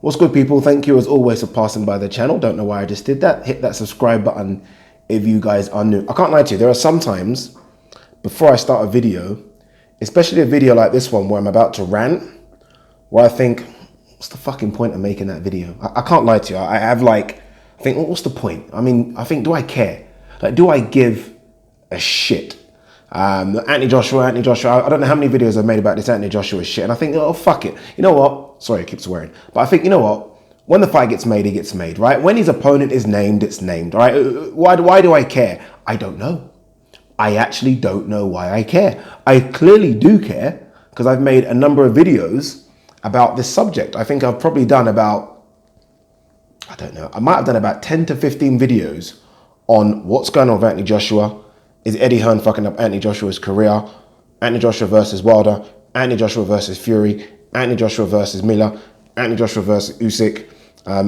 What's good, people? Thank you as always for passing by the channel. Don't know why I just did that. Hit that subscribe button if you guys are new. I can't lie to you, there are some times before I start a video, especially a video like this one where I'm about to rant, where I think, what's the fucking point of making that video? I can't lie to you. I think, what's the point? I mean, I think, do I care? Like, do I give a shit? Anthony Joshua, I don't know how many videos I've made about this Anthony Joshua shit, and I think, oh, fuck it. You know what? Sorry, I keep swearing. But I think, you know what? When the fight gets made, it gets made, right? When his opponent is named, it's named, right? Why do I care? I don't know. I actually don't know why I care. I clearly do care because I've made a number of videos about this subject. I think I've probably done about, I don't know, I might have done about 10 to 15 videos on what's going on with Anthony Joshua. Is Eddie Hearn fucking up Anthony Joshua's career? Anthony Joshua versus Wilder, Anthony Joshua versus Fury, Anthony Joshua versus Miller, Anthony Joshua versus Usyk.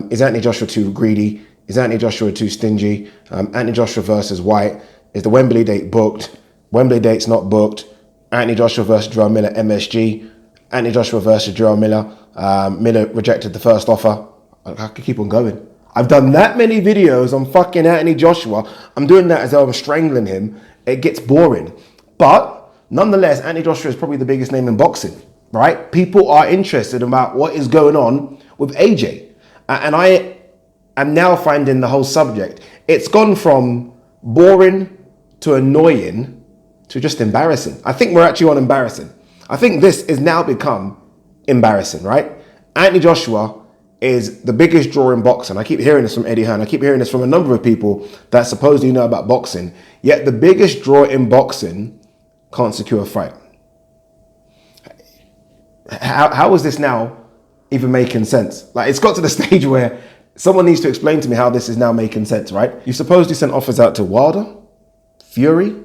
Is Anthony Joshua too greedy? Is Anthony Joshua too stingy? Anthony Joshua versus White. Is the Wembley date booked? Wembley date's not booked. Anthony Joshua versus Jarrell Miller, MSG. Anthony Joshua versus Jarrell Miller. Miller rejected the first offer. I could keep on going. I've done that many videos on fucking Anthony Joshua. I'm doing that as though I'm strangling him. It gets boring. But nonetheless, Anthony Joshua is probably the biggest name in boxing, right? People are interested about what is going on with AJ. And I am now finding the whole subject, it's gone from boring to annoying to just embarrassing. I think we're actually on embarrassing. I think this has now become embarrassing, right? Anthony Joshua is the biggest draw in boxing. I keep hearing this from Eddie Hearn. I keep hearing this from a number of people that supposedly know about boxing. Yet the biggest draw in boxing can't secure a fight. How is this now even making sense? Like, it's got to the stage where someone needs to explain to me how this is now making sense, right? You supposedly sent offers out to Wilder, Fury,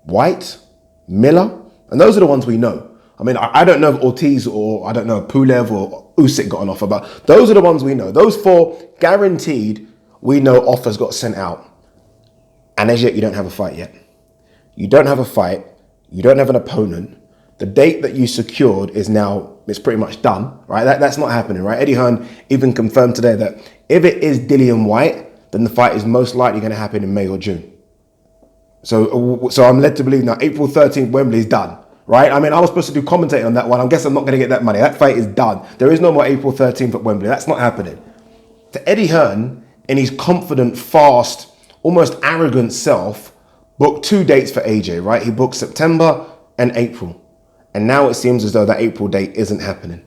White, Miller, and those are the ones we know. I mean, I don't know if Ortiz or I don't know, Pulev or Usyk got an offer, but those are the ones we know. Those four guaranteed, we know offers got sent out. And as yet, you don't have a fight yet. You don't have a fight. You don't have an opponent. The date that you secured is now, it's pretty much done, right? That's not happening, right? Eddie Hearn even confirmed today that if it is Dillian White, then the fight is most likely going to happen in May or June. So I'm led to believe now April 13th, Wembley is done. Right? I mean, I was supposed to do commentating on that one. I guess I'm not going to get that money. That fight is done. There is no more April 13th at Wembley. That's not happening. To Eddie Hearn, in his confident, fast, almost arrogant self, booked two dates for AJ, right? He booked September and April. And now it seems as though that April date isn't happening.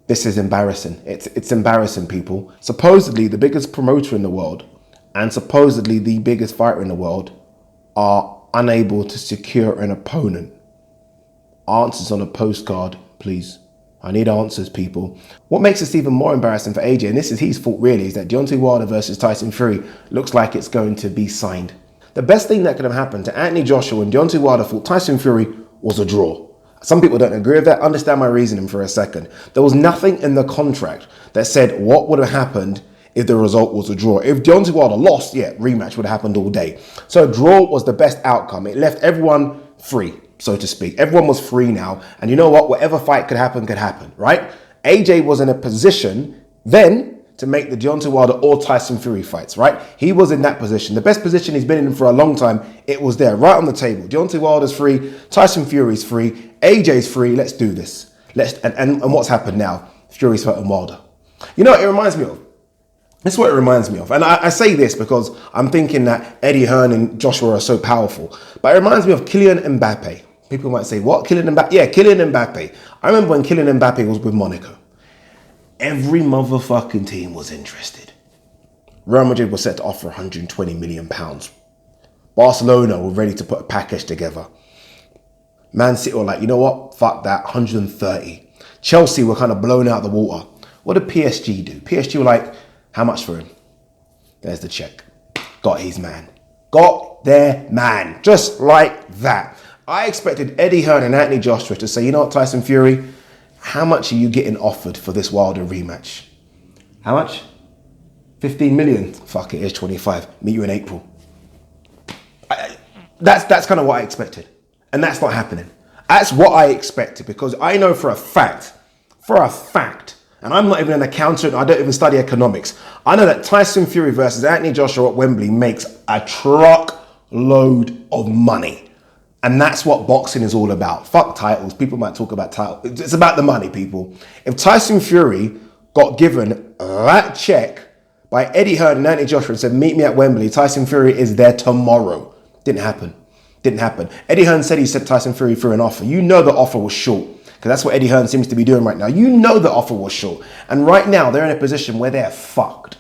This is embarrassing. It's embarrassing, people. Supposedly, the biggest promoter in the world and supposedly the biggest fighter in the world are unable to secure an opponent. Answers on a postcard, please. I need answers, people. What makes this even more embarrassing for AJ, and this is his fault really, is that Deontay Wilder versus Tyson Fury looks like it's going to be signed. The best thing that could have happened to Anthony Joshua when Deontay Wilder fought Tyson Fury was a draw. Some people don't agree with that. Understand my reasoning for a second. There was nothing in the contract that said what would have happened if the result was a draw. If Deontay Wilder lost, yeah, rematch would have happened all day. So a draw was the best outcome. It left everyone free, so to speak. Everyone was free now. And you know what? Whatever fight could happen, right? AJ was in a position then to make the Deontay Wilder or Tyson Fury fights, right? He was in that position. The best position he's been in for a long time. It was there, right on the table. Deontay Wilder's free. Tyson Fury's free. AJ's free. Let's do this. And what's happened now? Fury's hurting Wilder. You know what it reminds me of? This is what it reminds me of. And I say this because I'm thinking that Eddie Hearn and Joshua are so powerful. But it reminds me of Kylian Mbappe. People might say, what? Kylian Mbappe? Yeah, Kylian Mbappe. I remember when Kylian Mbappe was with Monaco. Every motherfucking team was interested. Real Madrid was set to offer £120 million. Barcelona were ready to put a package together. Man City were like, you know what? Fuck that, 130. Chelsea were kind of blown out of the water. What did PSG do? PSG were like, how much for him? There's the check. Got his man. Got their man. Just like that. I expected Eddie Hearn and Anthony Joshua to say, you know what, Tyson Fury, how much are you getting offered for this Wilder rematch? How much? 15 million. Fuck it, here's 25. Meet you in April. That's kind of what I expected. And that's not happening. That's what I expected because I know for a fact And I'm not even an accountant. I don't even study economics. I know that Tyson Fury versus Anthony Joshua at Wembley makes a truckload of money. And that's what boxing is all about. Fuck titles. People might talk about titles. It's about the money, people. If Tyson Fury got given that check by Eddie Hearn and Anthony Joshua and said, meet me at Wembley, Tyson Fury is there tomorrow. Didn't happen. Didn't happen. Eddie Hearn said he sent Tyson Fury through an offer. You know the offer was short, because that's what Eddie Hearn seems to be doing right now. You know the offer was short. And right now, they're in a position where they're fucked.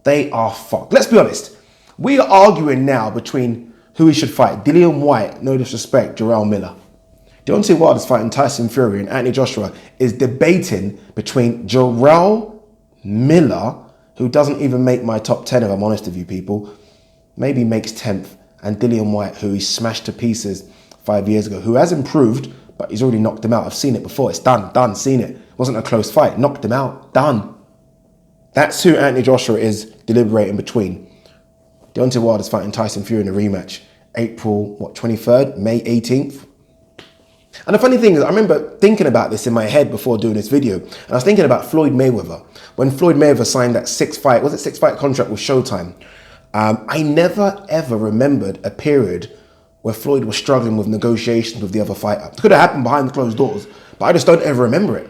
They are fucked. Let's be honest. We are arguing now between who he should fight. Dillian White, no disrespect, Jarrell Miller. Deontay Wilder's fighting Tyson Fury, and Anthony Joshua is debating between Jarrell Miller, who doesn't even make my top 10 if I'm honest with you people, maybe makes 10th, and Dillian White, who he smashed to pieces 5 years ago, who has improved, but he's already knocked him out. I've seen it before. It's done, seen it. Wasn't a close fight. Knocked him out, done. That's who Anthony Joshua is deliberating between. Deontay Wilder's fighting Tyson Fury in a rematch. April, 23rd? May 18th? And the funny thing is, I remember thinking about this in my head before doing this video. And I was thinking about Floyd Mayweather. When Floyd Mayweather signed that six fight contract with Showtime? I never ever remembered a period where Floyd was struggling with negotiations with the other fighter. It could have happened behind the closed doors, but I just don't ever remember it.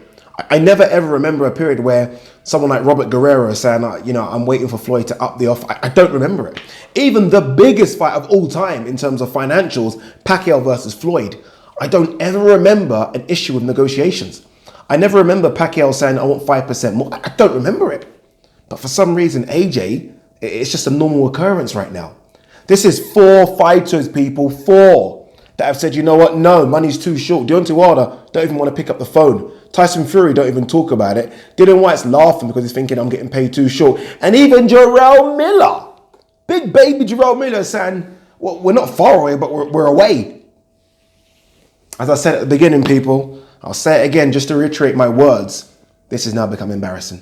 I never ever remember a period where someone like Robert Guerrero saying, I'm waiting for Floyd to up the offer. I don't remember it. Even the biggest fight of all time in terms of financials, Pacquiao versus Floyd, I don't ever remember an issue with negotiations. I never remember Pacquiao saying, I want 5% more. I don't remember it. But for some reason, AJ, it's just a normal occurrence right now. This is 4 fighters, people, 4 that have said, you know what? No, money's too short. Deontay Wilder don't even want to pick up the phone. Tyson Fury don't even talk about it. Dillian White's laughing because he's thinking I'm getting paid too short. And even Jarrell Miller, big baby Jarrell Miller saying, well, we're not far away, but we're away. As I said at the beginning, people, I'll say it again just to reiterate my words. This has now become embarrassing.